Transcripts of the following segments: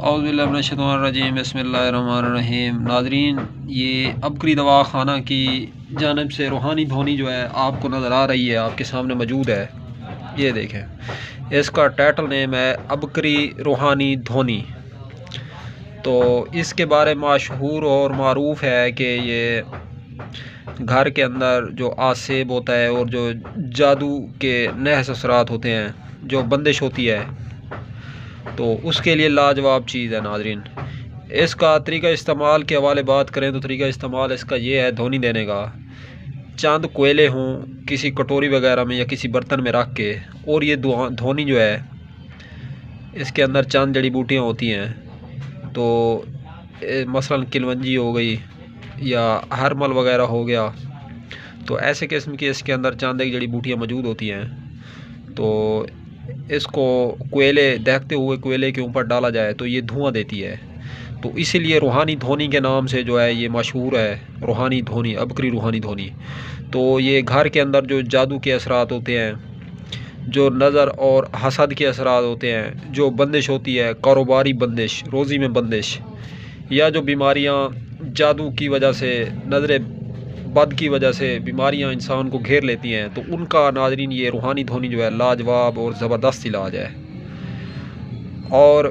औज़ुबिल्लाहिमिनश्शैतानिर्रजीम बिस्मिल्लाहिर्रहमानिर्रहीम। नाज़रीन, ये अबकरी दवा खाना की जानब से रूहानी धोनी जो है आपको नज़र आ रही है, आपके सामने मौजूद है। ये देखें, इसका टाइटल नेम है अबकरी रूहानी धोनी। तो इसके बारे में मशहूर और मारूफ है कि ये घर के अंदर जो आसेब होता है और जो जादू के नहस असरात होते हैं, जो बंदिश होती है, तो उसके लिए लाजवाब चीज़ है। नाज़रीन, इसका तरीका इस्तेमाल के हवाले बात करें तो तरीका इस्तेमाल इसका ये है, धोनी देने का। चंद कोयले हों किसी कटोरी वगैरह में या किसी बर्तन में रख के, और ये धोनी जो है इसके अंदर चंद जड़ी बूटियाँ होती हैं। तो मसलन किलवंजी हो गई या हरमल वगैरह हो गया, तो ऐसे किस्म की इसके अंदर चंद एक जड़ी बूटियाँ मौजूद होती हैं। तो इसको कोयले दहकते हुए कोयले के ऊपर डाला जाए तो ये धुआं देती है। तो इसीलिए रूहानी धोनी के नाम से जो है ये मशहूर है, रूहानी धोनी, अबकरी रूहानी धोनी। तो ये घर के अंदर जो जादू के असरात होते हैं, जो नज़र और हसद के असरात होते हैं, जो बंदिश होती है, कारोबारी बंदिश, रोज़ी में बंदिश, या जो बीमारियां जादू की वजह से, नज़र बद की वजह से बीमारियां इंसान को घेर लेती हैं, तो उनका नाज़रीन ये रूहानी धोनी जो है लाजवाब और ज़बरदस्त इलाज है। और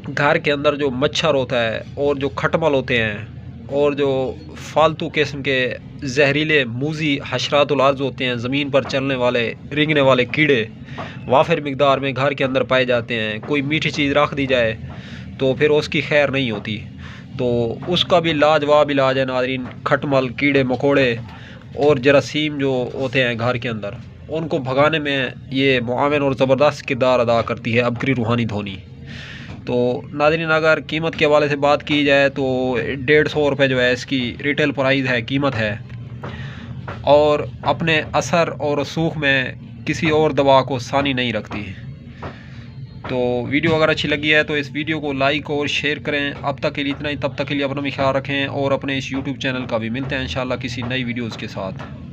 घर के अंदर जो मच्छर होता है और जो खटमल होते हैं और जो फालतू किस्म के जहरीले मूजी हशरातुल अर्ज़ होते हैं, ज़मीन पर चलने वाले रेंगने वाले कीड़े वाफिर मिकदार में घर के अंदर पाए जाते हैं, कोई मीठी चीज़ रख दी जाए तो फिर उसकी खैर नहीं होती, तो उसका भी लाजवाब इलाज है। नाज़रीन, खटमल, कीड़े मकोड़े और जरासीम जो होते हैं घर के अंदर, उनको भगाने में ये मुआविन और ज़बरदस्त किरदार अदा करती है अबकरी रूहानी धोनी। तो नाज़रीन, अगर कीमत के हवाले से बात की जाए तो 150 रुपये जो है इसकी रिटेल प्राइस है, कीमत है, और अपने असर और रसूख में किसी और दवा को सानी नहीं रखती। तो वीडियो अगर अच्छी लगी है तो इस वीडियो को लाइक और शेयर करें। अब तक के लिए इतना ही, तब तक के लिए अपना भी ख्याल रखें और अपने इस यूट्यूब चैनल का भी। मिलते हैं इंशाल्लाह किसी नई वीडियोज़ के साथ।